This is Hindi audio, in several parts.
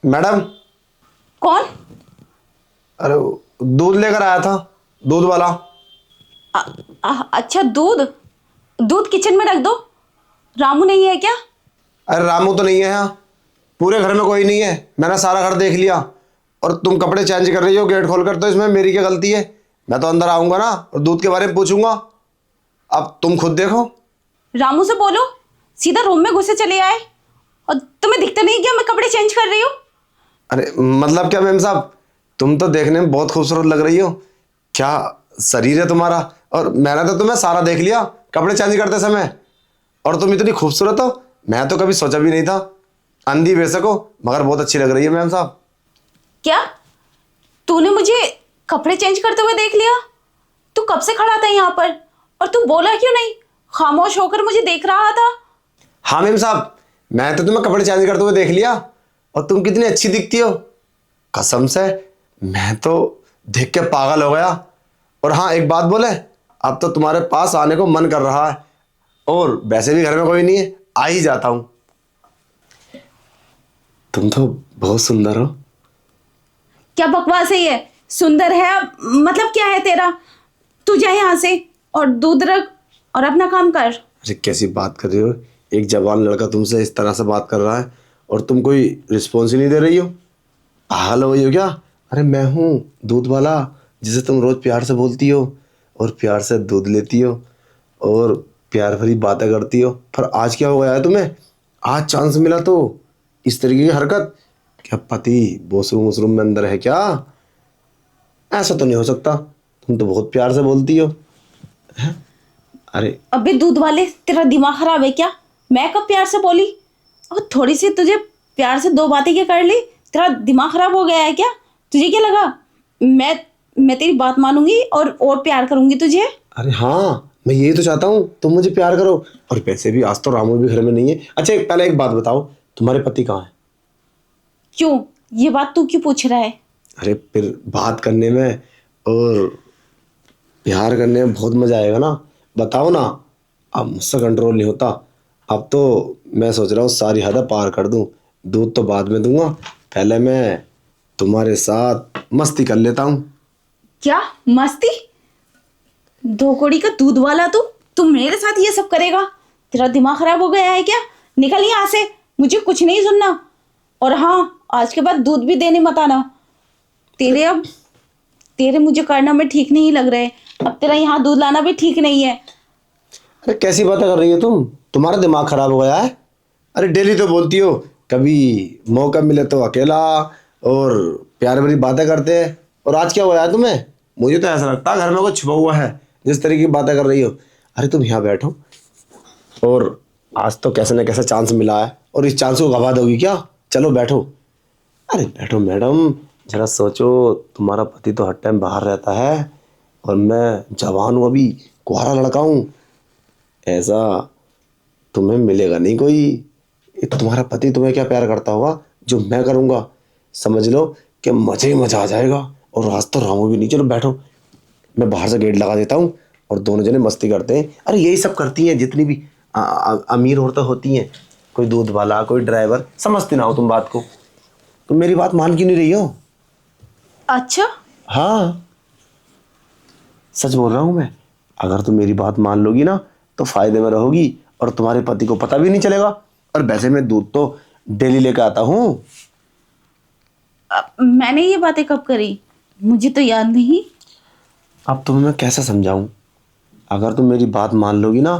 मैडम। कौन? अरे दूध लेकर आया था, दूध वाला। अच्छा, दूध। दूध किचन में रख दो। रामू नहीं है क्या? अरे रामू तो नहीं है यहाँ, पूरे घर में कोई नहीं है। मैंने सारा घर देख लिया। और तुम कपड़े चेंज कर रही हो गेट खोलकर, तो इसमें मेरी क्या गलती है? मैं तो अंदर आऊंगा ना और दूध के बारे में पूछूंगा। अब तुम खुद देखो। रामू से बोलो सीधा रूम में घुसे चले आए। और तुम्हें दिखता नहीं क्या मैं कपड़े चेंज कर रही हूँ? अरे मतलब क्या मेम साहब, तुम तो देखने में बहुत खूबसूरत लग रही हो। क्या शरीर है तुम्हारा। और मैंने तो तुम्हें सारा देख लिया कपड़े चेंज करते समय। और तुम इतनी खूबसूरत हो, मैं तो कभी सोचा भी नहीं था। अंधी बेशक हो मगर बहुत अच्छी लग रही है मैम साहब। क्या तूने मुझे कपड़े चेंज करते हुए देख लिया? तू कब से खड़ा था यहाँ पर और तू बोला क्यों नहीं? खामोश होकर मुझे देख रहा था। हाँ मेम साहब, मैं तो तुम्हें कपड़े चेंज करते हुए देख लिया। और तुम कितनी अच्छी दिखती हो, कसम से मैं तो देख के पागल हो गया। और हाँ एक बात बोले, अब तो तुम्हारे पास आने को मन कर रहा है। और वैसे भी घर में कोई नहीं है, आ ही जाता हूँ। तुम तो बहुत सुंदर हो। क्या बकवास है ये? सुंदर है मतलब क्या है तेरा? तू जा यहाँ से और दूध रख और अपना काम कर। अरे कैसी बात कर रही हो, एक जवान लड़का तुमसे इस तरह से बात कर रहा है और तुम कोई रिस्पॉन्स ही नहीं दे रही हो। पागल हो गई हो क्या? अरे मैं हूँ दूध वाला, जिसे तुम रोज प्यार से बोलती हो और प्यार से दूध लेती हो और प्यार भरी बातें करती हो। पर आज क्या हो गया है तुम्हें? आज चांस मिला तो इस तरीके की हरकत। क्या पति वॉशरूम वॉशरूम में अंदर है क्या? ऐसा तो नहीं हो सकता, तुम तो बहुत प्यार से बोलती हो। अरे अबे दूध वाले, तेरा दिमाग खराब है क्या? मैं कब प्यार से बोली? और थोड़ी सी तुझे प्यार से दो बातें क्या कर ली, तेरा दिमाग खराब हो गया है क्या? तुझे क्या लगा मैं तेरी बात मानूंगी और प्यार करूंगी तुझे? अरे हाँ, मैं यही तो चाहता हूँ तुम मुझे प्यार करो। और पैसे भी, आज तो रामू भी घर में नहीं है। अच्छा पहले एक बात बताओ, तुम्हारे पति कहाँ है? क्यों? ये बात तू क्यों पूछ रहा है? अरे फिर बात करने में और प्यार करने में बहुत मजा आएगा ना। बताओ ना। अब मुझसे कंट्रोल नहीं होता। अब तो मैं सोच रहा हूँ सारी हद पार कर दूं। दूध तो बाद में दूंगा, पहले मैं तुम्हारे साथ मस्ती कर लेता हूँ। क्या मस्ती? दो कौड़ी का दूध वाला तू मेरे साथ ये सब करेगा? तेरा दिमाग खराब हो गया है क्या? निकल यहाँ से, मुझे कुछ नहीं सुनना। और हाँ, आज के बाद दूध भी देने मत आना। अब तेरे मुझे करना में ठीक नहीं लग रहे। अब तेरा यहाँ दूध लाना भी ठीक नहीं है। अरे कैसी बातें कर रही हो तुम? तुम्हारा दिमाग खराब हो गया है? अरे डेली तो बोलती हो, कभी मौका मिले तो अकेला और प्यार भरी बातें करते हैं। और आज क्या हुआ है तुम्हें? मुझे तो ऐसा लगता है घर में कुछ छुपा हुआ है, जिस तरीके की बातें कर रही हो। अरे तुम यहाँ बैठो, और आज तो कैसे न कैसे चांस मिला है और इस चांस को गवा दोगी क्या? चलो बैठो। अरे बैठो मैडम, जरा सोचो। तुम्हारा पति तो हर टाइम बाहर रहता है और मैं जवान हूँ, अभी कुंवारा लड़का हूँ। ऐसा तुम्हें मिलेगा नहीं कोई। तुम्हारा पति तुम्हें क्या प्यार करता होगा जो मैं करूंगा? समझ लो कि मजे ही मजा आ जाएगा। और आज तो रामू भी नहीं। चलो बैठो, मैं बाहर से गेट लगा देता हूँ और दोनों जने मस्ती करते हैं। अरे यही सब करती हैं जितनी भी अमीर औरतें होती हैं। कोई दूध वाला, कोई ड्राइवर, समझती ना हो तुम बात को। तुम मेरी बात मान क्यों नहीं रही हो? अच्छा, हाँ सच बोल रहा हूँ मैं। अगर तुम मेरी बात मान लोगी ना तो फायदे में रहोगी और तुम्हारे पति को पता भी नहीं चलेगा। और वैसे मैं दूध तो डेली लेकर आता हूँ। मैंने ये बातें कब करी? मुझे तो याद नहीं। अब तुम्हें मैं कैसे समझाऊं? अगर तुम मेरी बात मान लोगी ना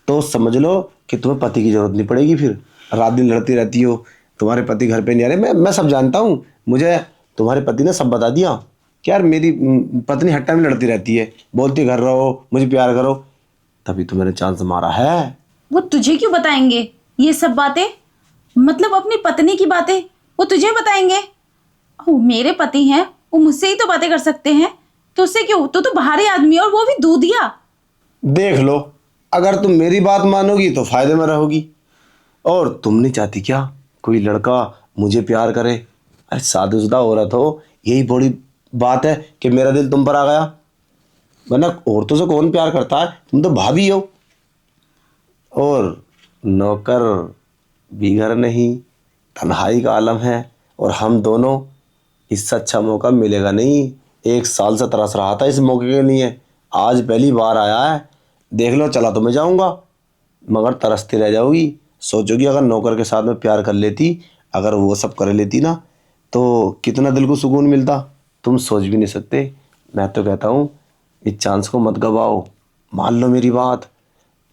तो समझ लो कि तुम्हें पति की जरूरत नहीं पड़ेगी। फिर रात दिन लड़ती रहती हो, तुम्हारे पति घर पे नहीं आ रहे। मैं सब जानता हूँ। मुझे तुम्हारे पति ने सब बता दिया कि यार मेरी पत्नी हर टाइम लड़ती रहती है, बोलती है घर रहो, मुझे प्यार करो। तभी तो मैंने चांस मारा है। वो तुझे क्यों बताएंगे ये सब बातें? मतलब अपनी पत्नी की बातें वो तुझे बताएंगे? वो मेरे पति हैं, वो मुझसे ही तो बातें कर सकते हैं। तो उससे क्यों? तो बाहरी आदमी है और वो भी दूधिया। देख लो, अगर तुम मेरी बात मानोगी तो फायदे में रहोगी। और तुम नहीं चाहती क्या कोई लड़का मुझे प्यार करे? अरे शादीशुदा औरत हो, यही बड़ी बात है कि मेरा दिल तुम पर आ गया। वरना औरतों से कौन प्यार करता है? तुम तो भाभी हो। और नौकर भी घर नहीं, तन्हाई का आलम है। और हम दोनों, इससे अच्छा मौका मिलेगा नहीं। 1 साल से तरस रहा था इस मौके के लिए, आज पहली बार आया है। देख लो, चला तो मैं जाऊंगा, मगर तरसती रह जाओगी। सोचोगी अगर नौकर के साथ में प्यार कर लेती, अगर वो सब कर लेती ना, तो कितना दिल को सुकून मिलता, तुम सोच भी नहीं सकते। मैं तो कहता हूँ इस चांस को मत गवाओ, मान लो मेरी बात।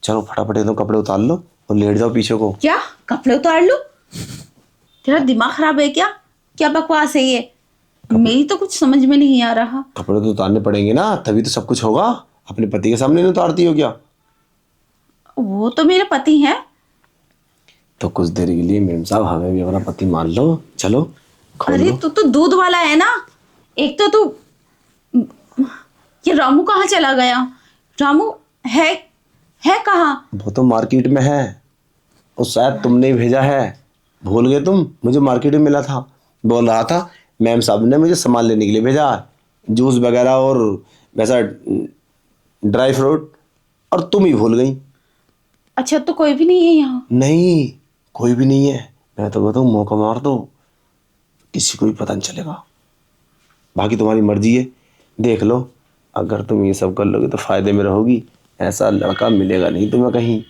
चलो फटाफट एकदम कपड़े उतार लो और लेट जाओ पीछे को। क्या कपड़े उतार लूं? तेरा दिमाग खराब है क्या? क्या बकवास है ये? मेरी तो कुछ समझ में नहीं आ रहा। कपड़े तो उतारने पड़ेंगे ना, तभी तो सब कुछ होगा। अपने पति के सामने नहीं उतारती हो क्या? वो तो मेरे पति हैं। तो कुछ देर के लिए मेम साहब हमें भी अपना पति मान लो। चलो खोल अरे लो। तू तो दूध वाला है ना। एक तो तू, ये रामू कहाँ चला गया? रामू है कहाँ? वो तो मार्केट में है, और शायद तुमने ही भेजा है। भूल गए तुम? मुझे मार्केट में मिला था, बोल रहा था मैम साहब ने मुझे सामान लेने के लिए भेजा, जूस वगैरह और वैसा ड्राई फ्रूट, और तुम ही भूल गई। अच्छा तो कोई भी नहीं है यहाँ? नहीं, कोई भी नहीं है। मैं तो कहता हूँ मौका मार दो, किसी को भी पता नहीं चलेगा। बाकी तुम्हारी मर्जी है, देख लो। अगर तुम ये सब कर लोगे तो फायदे में रहोगी। ऐसा लड़का मिलेगा नहीं तुम्हें कहीं,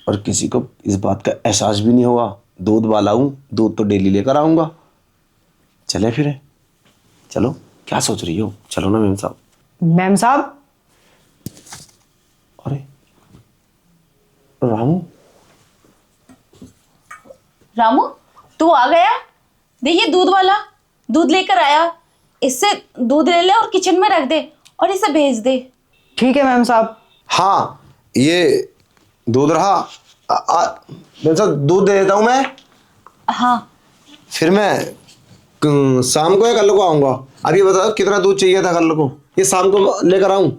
और किसी को इस बात का एहसास भी नहीं होगा। दूध वाला हूँ, दूध तो डेली लेकर आऊँगा। चले फिर, चलो। क्या सोच रही हो? चलो ना मैम साहब। मैम साहब, अरे रामू, रामू तू आ गया? देखिए दूध वाला दूध लेकर आया। इससे दूध ले ले और किचन में रख दे और इसे भेज दे। ठीक है मैम साहब। हाँ ये दूध रहा। मैम साहब दूध दे देता हूँ मैं। हाँ फिर मैं शाम को या कल को आऊँगा। अभी बताओ कितना दूध चाहिए था कल को, ये शाम को लेकर आऊँ?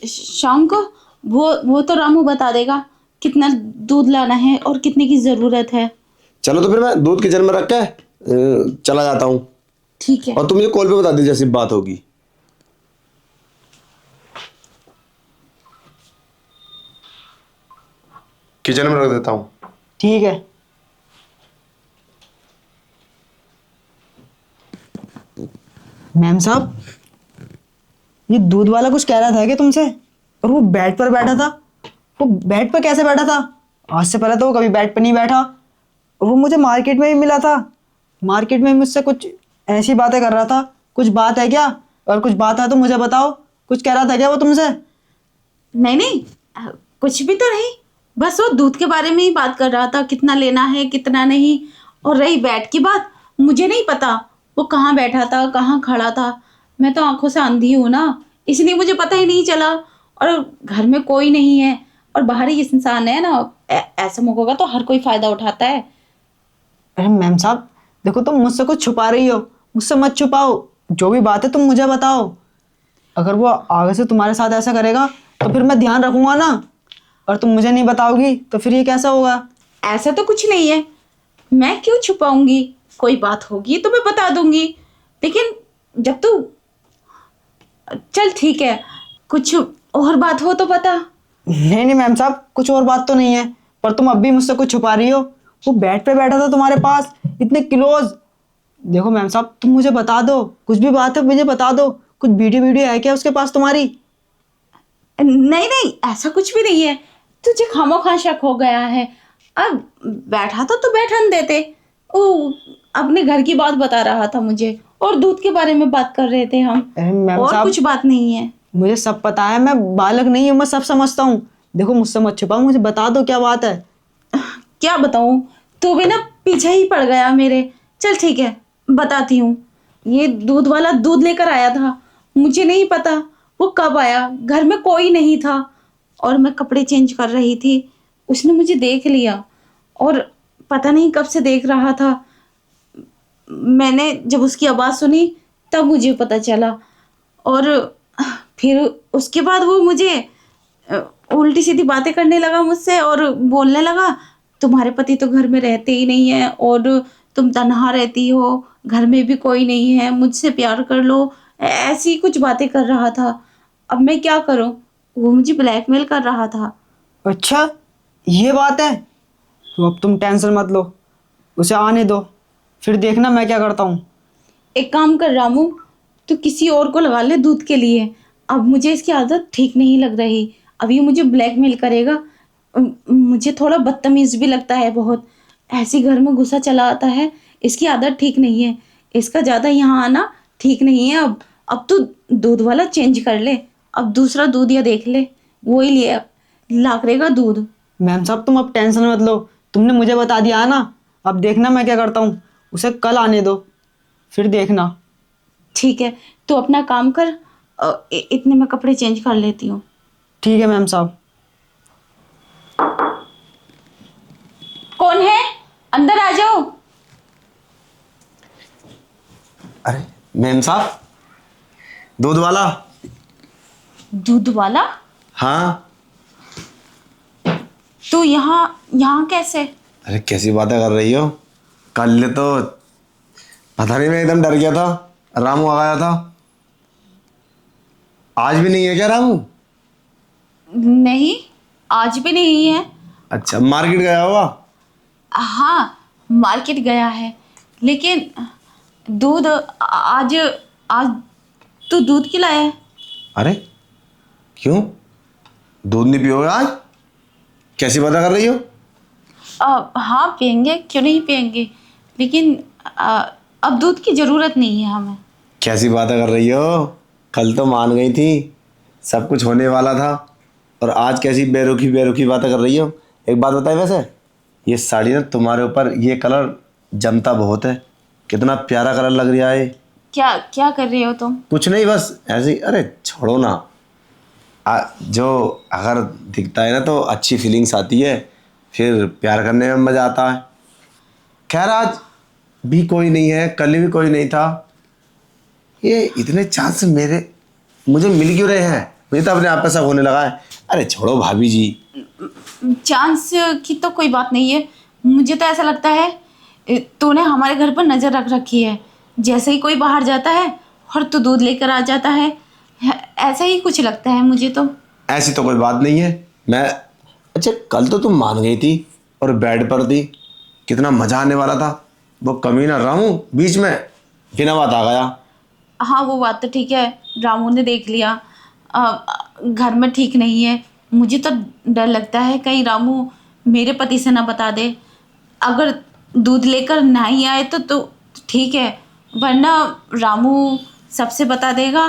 शाम को वो तो रामू बता देगा कितना दूध लाना है और कितने की जरूरत है। चलो तो फिर मैं दूध किचन में रख के चला जाता हूँ। ठीक है। और तुम मुझे कॉल पे बता दीजिए जैसी बात होगी। किचन में रख देता हूँ। ठीक है। मैम साहब, ये दूध वाला कुछ कह रहा था क्या तुमसे? और वो बेड पर बैठा था, वो बेड पर कैसे बैठा था? आज से पहले तो वो कभी बेड पर नहीं बैठा। और वो मुझे मार्केट में भी मिला था, मार्केट में मुझसे कुछ ऐसी बातें कर रहा था। कुछ बात है क्या? और कुछ बात है तो मुझे बताओ। कुछ कह रहा था क्या वो तुमसे? नहीं नहीं, कुछ भी तो नहीं, बस वो दूध के बारे में ही बात कर रहा था, कितना लेना है कितना नहीं। और रही बेड की बात, मुझे नहीं पता वो कहाँ बैठा था कहाँ खड़ा था। मैं तो आंखों से अंधी हूँ ना, इसलिए मुझे पता ही नहीं चला। और घर में कोई नहीं है और बाहर ही इंसान है ना, ऐसे मौकों का तो हर कोई फायदा उठाता है। अरे मैम साहब, देखो तुम मुझसे कुछ छुपा रही हो, मुझसे मत छुपाओ। जो भी बात है तुम मुझे बताओ। अगर वो आगे से तुम्हारे साथ ऐसा करेगा तो फिर मैं ध्यान रखूंगा ना। और तुम मुझे नहीं बताओगी तो फिर ये कैसा होगा? ऐसा तो कुछ नहीं है, मैं क्यों छुपाऊंगी? कोई बात होगी तो मैं बता दूंगी। लेकिन जब तू, चल ठीक है, कुछ और बात हो तो बता। नहीं नहीं मैम साहब, कुछ और बात तो नहीं है, पर तुम अब भी मुझसे कुछ छुपा रही हो। वो बेड पे बैठा था तुम्हारे पास, इतने क्लोज। देखो मैम साहब, तुम मुझे बता दो, कुछ भी बात है मुझे बता दो। कुछ वीडियो वीडियो है क्या उसके पास तुम्हारी? नहीं नहीं, ऐसा कुछ भी नहीं है, तुझे खामोखा शक हो गया है। अब बैठा तो बैठन देते। वो अपने घर की बात बता रहा था मुझे, और दूध के बारे में बात कर रहे थे हम। अरे मैम और साहब, कुछ बात नहीं है। मुझे सब पता है, मैं बालक नहीं हूँ, मैं सब समझता हूँ। देखो मुझसे मत छुपाओ, मुझे बता दो क्या बात है। क्या बताऊं, तू भी ना पीछे ही पड़ गया मेरे। चल ठीक है, बताती हूँ। ये दूध वाला दूध लेकर आया था, मुझे नहीं पता वो कब आया, घर में कोई नहीं था और मैं कपड़े चेंज कर रही थी। उसने मुझे देख लिया और पता नहीं कब से देख रहा था। मैंने जब उसकी आवाज़ सुनी तब मुझे पता चला। और फिर उसके बाद वो मुझे उल्टी सीधी बातें करने लगा मुझसे और बोलने लगा, तुम्हारे पति तो घर में रहते ही नहीं है और तुम तन्हा रहती हो, घर में भी कोई नहीं है, मुझसे प्यार कर लो। ऐसी कुछ बातें कर रहा था। अब मैं क्या करूं? वो मुझे ब्लैकमेल कर रहा था। अच्छा ये बात है, तो अब तुम टेंशन मत लो, उसे आने दो। फिर देखना मैं क्या करता हूँ। एक काम कर रामू, तू किसी और को लगा ले दूध के लिए। अब मुझे इसकी आदत ठीक नहीं लग रही। अब ये मुझे ब्लैकमेल करेगा। मुझे थोड़ा बदतमीज भी लगता है बहुत। ऐसे घर में घुसा चला आता है। इसकी आदत ठीक नहीं है। इसका ज़्यादा यहाँ आना ठीक नहीं है। अब तू दूध वाला चेंज कर ले। अब दूसरा दूध या देख ले, वो ही लिए ला करेगा दूध। मैम साहब तुम अब टेंशन मत लो, तुमने मुझे बता दिया है ना, अब देखना मैं क्या करता हूँ। उसे कल आने दो, फिर देखना। ठीक है, तू अपना काम कर। इतने में कपड़े चेंज कर लेती हूँ। ठीक है मैम साहब। कौन है? अंदर आ जाओ। अरे मैम साहब, दूध वाला। दूध वाला? हाँ। तू यहाँ कैसे? अरे कैसी बातें कर रही हो? कल तो पता नहीं, मैं एकदम डर गया था, रामू आ गया था। आज भी नहीं है क्या रामू? नहीं, आज भी नहीं है। अच्छा, मार्केट गया होगा। हाँ, मार्केट गया है, लेकिन दूध आज आज तू दूध खिलाया है? अरे क्यों, दूध नहीं पियोगे आज? कैसी बातें कर रही हो? हाँ पियेंगे, क्यों नहीं पियेंगे, लेकिन अब दूध की ज़रूरत नहीं है हमें। कैसी बातें कर रही हो? कल तो मान गई थी, सब कुछ होने वाला था, और आज कैसी बेरुखी बेरुखी बातें कर रही हो? एक बात बताए, वैसे ये साड़ी ना तुम्हारे ऊपर, ये कलर जमता बहुत है। कितना प्यारा कलर लग रहा है। क्या क्या कर रहे हो तुम? कुछ नहीं, बस ऐसे ही। अरे छोड़ो ना। जो अगर दिखता है ना तो अच्छी फीलिंग्स आती है, फिर प्यार करने में मज़ा आता है। खैर आज भी कोई नहीं है, कल भी कोई नहीं था। ये इतने चांस मुझे मिल क्यों रहे हैं? मुझे तो अपने आप पे शक होने लगा है। अरे छोड़ो भाभी जी। चांस की तो कोई बात नहीं है। मुझे तो ऐसा लगता है तूने हमारे घर पर नज़र रख रखी है। जैसे ही कोई बाहर जाता है और तू दूध लेकर आ जाता है, ऐसा ही कुछ लगता है मुझे तो। ऐसी तो कोई बात नहीं है। अच्छा, कल तो तुम मान गई थी और बेड पर थी, कितना मज़ा आने वाला था। वो कमीना रामू बीच में बिना बात आ गया। हाँ, वो बात तो ठीक है, रामू ने देख लिया। घर में ठीक नहीं है। मुझे तो डर लगता है कहीं रामू मेरे पति से ना बता दे। अगर दूध लेकर नहीं आए तो ठीक है, वरना रामू सबसे बता देगा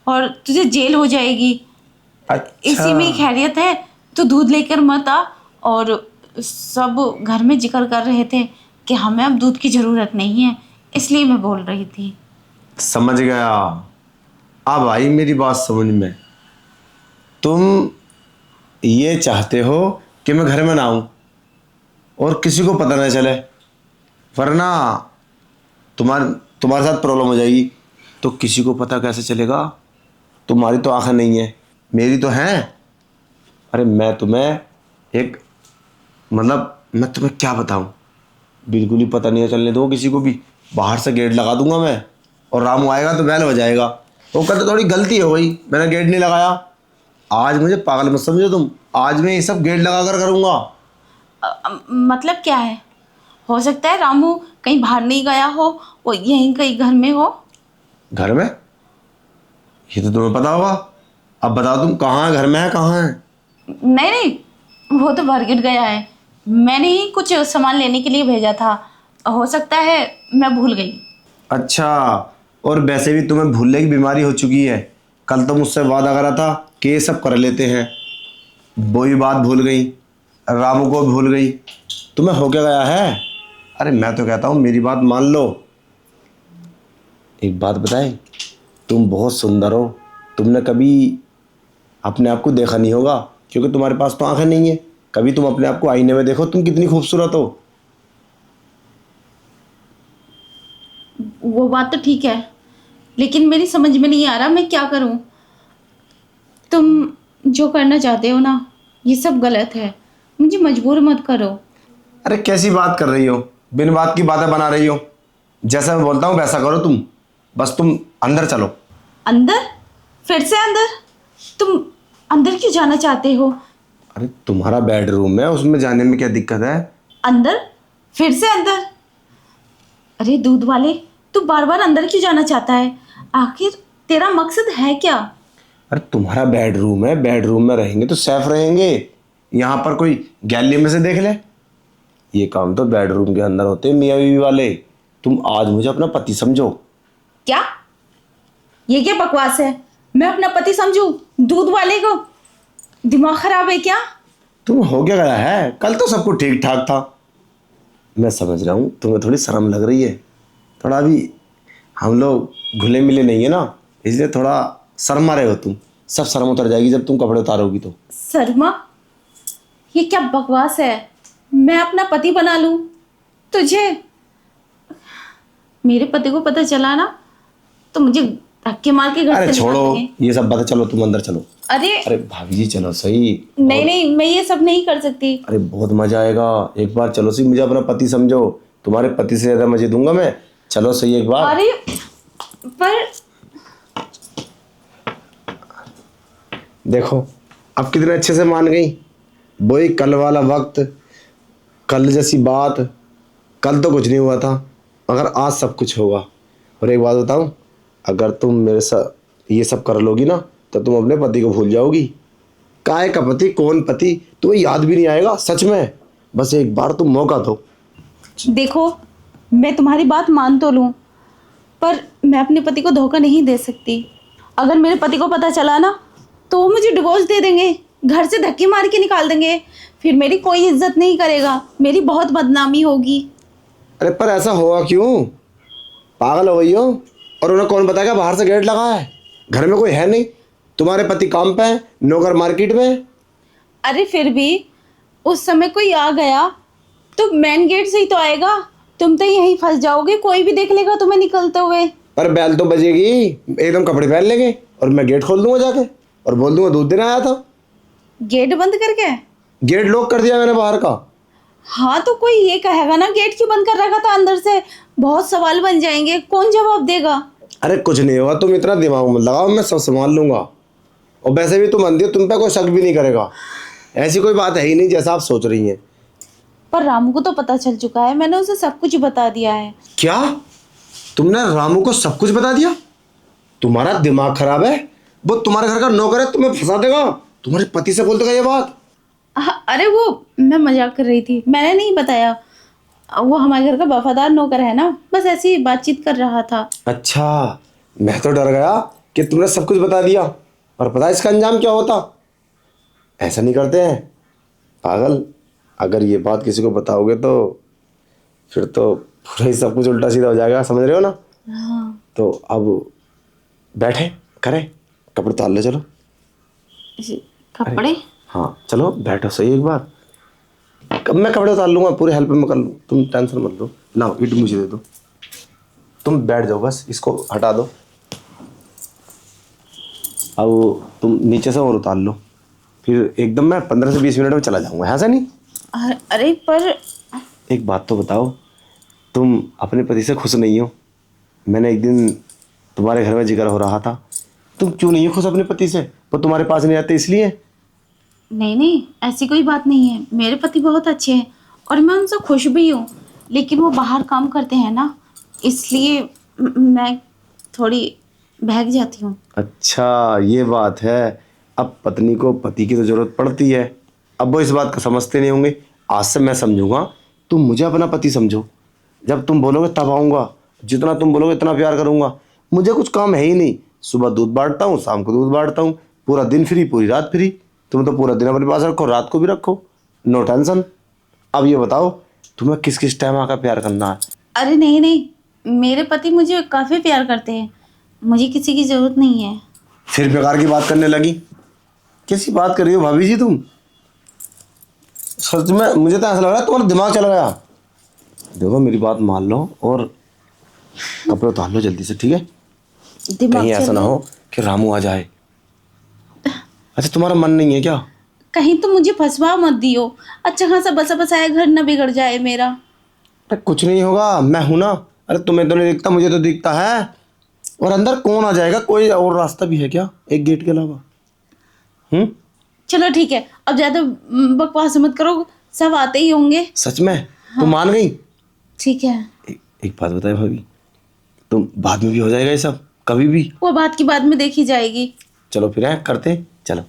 और तुझे जेल हो जाएगी। अच्छा। इसी में खैरियत है, तो दूध लेकर मत आ। और सब घर में जिक्र कर रहे थे कि हमें अब दूध की ज़रूरत नहीं है, इसलिए मैं बोल रही थी। समझ गया, अब आई मेरी बात समझ में। तुम ये चाहते हो कि मैं घर में ना आऊँ और किसी को पता ना चले, वरना तुम्हारे साथ प्रॉब्लम हो जाएगी। तो किसी को पता कैसे चलेगा? तुम्हारी तो आंखें नहीं है, मेरी तो हैं। अरे मैं तुम्हें मैं तुम्हें क्या बताऊं, बिल्कुल ही पता नहीं चलने दूंगा किसी को भी। बाहर से गेट लगा दूंगा मैं, और रामू आएगा तो बैल हो जाएगा। वो कहते थोड़ी गलती हो गई, मैंने गेट नहीं लगाया। आज मुझे पागल मत समझो तुम, आज मैं ये सब गेट लगा कर करूँगा। मतलब क्या है? हो सकता है रामू कहीं बाहर नहीं गया हो, वो यहीं कहीं घर में हो। घर में? ये तो तुम्हें पता होगा। अब बताओ तुम, कहाँ है? घर में है, कहाँ है? नहीं नहीं, वो तो मार्केट गया है। मैंने ही कुछ सामान लेने के लिए भेजा था। हो सकता है मैं भूल गई। अच्छा, और वैसे भी तुम्हें भूलने की बीमारी हो चुकी है। कल तो मुझसे वादा करा था कि ये सब कर लेते हैं, वो भी बात भूल गई, रामू को भूल गई। तुम्हें हो क्या गया है? अरे मैं तो कहता हूँ मेरी बात मान लो। एक बात बताएं, तुम बहुत सुंदर हो। तुमने कभी अपने आप को देखा नहीं होगा, क्योंकि तुम्हारे पास तो आंखें नहीं है। कभी तुम अपने आप को आईने में देखो, तुम कितनी खूबसूरत हो। वो बात तो ठीक है, लेकिन मेरी समझ में नहीं आ रहा मैं क्या करूं। तुम जो करना चाहते हो ना, ये सब गलत है। मुझे मजबूर मत करो। अरे कैसी बात कर रही हो? बिन बात की बातें बना रही हो। जैसा मैं बोलता हूँ वैसा करो तुम। बस तुम अंदर चलो। अंदर? फिर से अंदर? तुम अंदर क्यों जाना चाहते हो? अरे तुम्हारा बेडरूम है, उसमें जाने में क्या दिक्कत है? अंदर? फिर से अंदर? अरे दूध वाले, तू बार बार अंदर क्यों जाना चाहता है? आखिर तेरा मकसद है क्या? अरे तुम्हारा बेडरूम है, बेडरूम में रहेंगे तो सेफ रहेंगे। यहाँ पर कोई गैलरी में से देख ले। ये काम तो बेडरूम के अंदर होते हैं मियाँ बीवी वाले। तुम आज मुझे अपना पति समझो। क्या? ये क्या बकवास है? मैं अपना पति समझूं दूध वाले को? दिमाग खराब है क्या? तुम हो क्या गया है? कल तो सब कुछ ठीक ठाक था। मैं समझ रहा हूँ तुम्हें थोड़ी शर्म लग रही है। थोड़ा अभी हम लोग घुले मिले नहीं है ना, इसलिए थोड़ा शर्मा रहे हो तुम। सब शर्म उतर जाएगी जब तुम कपड़े उतारोगी तो। शर्मा? ये क्या बकवास है? मैं अपना पति बना लूं तुझे? मेरे पति को पता चला ना तो मुझे धक्के मार के घर अरे से छोड़ो निकाल देंगे। ये सब बातें, चलो तुम अंदर चलो। अरे अरे भाभी जी चलो सही। नहीं नहीं, मैं ये सब नहीं कर सकती। अरे बहुत मजा आएगा, एक बार चलो सही, मुझे अपना पति समझो। तुम्हारे पति से ज्यादा मजे दूंगा मैं। चलो सही एक बार। अरे पर देखो अब कितने अच्छे से मान गई। वही कल वाला वक्त, कल जैसी बात। कल तो कुछ नहीं हुआ था, मगर आज सब कुछ होगा। और एक बात बताऊं, अगर तुम मेरे साथ ये सब कर लोगी ना तो तुम अपने पति को भूल जाओगी। काय का पति, कौन पति, तुम्हें याद भी नहीं आएगा सच में। बस एक बार तुम मौका दो। देखो, मैं तुम्हारी बात मान तो लूं, पर मैं अपने पति को धोखा नहीं दे सकती। अगर मेरे पति को पता चला ना तो वो मुझे डिवोर्स दे देंगे, घर से धक्के मार के निकाल देंगे। फिर मेरी कोई इज्जत नहीं करेगा, मेरी बहुत बदनामी होगी। अरे पर ऐसा होगा क्यों? पागल हो गई हो? और उन्हें कौन बताएगा बाहर से गेट लगा है? घर में कोई है नहीं, तुम्हारे पति काम पे है, नौकर मार्केट में। अरे फिर भी उस समय कोई आ गया तो मेन गेट से ही तो आएगा। तुम तो यहीं फंस जाओगे, कोई भी देख लेगा तुम्हें निकलते हुए। पर बैल तो बजेगी, एकदम कपड़े पहन लेंगे और मैं गेट खोल दूंगा जाके और बोल दूंगा दूध देने आया था। गेट बंद करके? गेट लॉक कर दिया मैंने बाहर का। हाँ तो कोई ये कहेगा ना गेट क्यों बंद कर रखा था अंदर से? बहुत सवाल बन जाएंगे, कौन जवाब देगा? अरे कुछ नहीं होगा, तुम इतना दिमाग मत लगाओ, मैं सब संभाल लूंगा। और वैसे भी तुम अंधी हो, तुम पे कोई शक भी नहीं करेगा। ऐसी कोई बात है ही नहीं जैसा आप सोच रही हैं। पर रामू को तो पता चल चुका है, मैंने उसे सब कुछ बता दिया है। क्या तुमने रामू को सब कुछ बता दिया? तुम्हारा दिमाग खराब है? वो तुम्हारे घर का नौकर है, तुम्हें फंसा देगा। तुम्हारे पति से बोल देगा ये बात। अरे वो मैं मजाक कर रही थी, मैंने नहीं बताया। वो हमारे घर का वफादार नौकर है ना, बस ऐसी बातचीत कर रहा था। अच्छा, मैं तो डर गया कि तुमने सब कुछ बता दिया और पता है इसका अंजाम क्या होता। ऐसा नहीं करते हैं पागल। अगर ये बात किसी को बताओगे तो फिर तो पूरा ही सब कुछ उल्टा सीधा हो जाएगा, समझ रहे हो ना? हाँ। तो अब बैठे करें, कपड़े उतार लो चलो। कपड़े? हाँ चलो बैठो सही एक बार। कब मैं कपड़े उतार लूंगा, पूरी हेल्प मैं कर लूँ, तुम टेंशन मत लो। लाओ ईट मुझे दे दो, तुम बैठ जाओ, बस इसको हटा दो। अब तुम नीचे से और उतार लो, फिर एकदम मैं 15 से 20 मिनट में चला जाऊंगा, ऐसा नहीं? अरे पर एक बात तो बताओ, तुम अपने पति से खुश नहीं हो? मैंने एक दिन तुम्हारे घर में जिक्र हो रहा था, तुम क्यों नहीं हो खुश अपने पति से? वो तुम्हारे पास नहीं आते इसलिए? नहीं नहीं, ऐसी कोई बात नहीं है। मेरे पति बहुत अच्छे हैं और मैं उनसे खुश भी हूँ, लेकिन वो बाहर काम करते हैं ना, इसलिए मैं थोड़ी बहक जाती हूँ। अच्छा ये बात है। अब पत्नी को पति की तो जरूरत पड़ती है, अब वो इस बात को समझते नहीं होंगे। आज से मैं समझूंगा, तुम मुझे अपना पति समझो। जब तुम बोलोगे तब आऊँगा, जितना तुम बोलोगे इतना प्यार करूँगा। मुझे कुछ काम है ही नहीं, सुबह दूध बांटता हूँ, शाम को दूध बांटता हूँ, पूरा दिन फ्री पूरी रात फ्री। तुम तो पूरा दिन अपने पास रखो, रात को भी रखो, नो टेंशन। अब ये बताओ तुम्हें किस किस टाइम आकर प्यार करना है? अरे नहीं नहीं, मेरे पति मुझे काफ़ी प्यार करते हैं, मुझे किसी की ज़रूरत नहीं है। फिर बेकार की बात करने लगी। कैसी बात कर रही हो भाभी जी तुम? सच में मुझे तो ऐसा लग रहा है तुम्हारा दिमाग चला गया। देखो मेरी बात मान लो और कपड़े उतार लो जल्दी से, ठीक है? दिमाग कहीं ऐसा चल ना हो कि रामू आ जाए। अच्छा तुम्हारा मन नहीं है क्या? कहीं तो मुझे फंसवा मत दियो, अच्छा खासा बसा बसाया घर न बिगड़ जाए मेरा। अरे कुछ नहीं होगा, मैं हूं ना। अरे तुम्हें तो नहीं दिखता, मुझे तो दिखता है। और अंदर कौन आ जाएगा? कोई और रास्ता भी है क्या एक गेट के अलावा? चलो ठीक है, अब ज़्यादा बकवास मत करो, सब आते ही होंगे। सच में? तुम मान गई? ठीक है। एक बात बताए भाभी, तुम बाद में भी हो जाएगा ये सब, कभी भी। वो बात की बाद में देखी जाएगी। चलो फिर है करते हैं, चलो।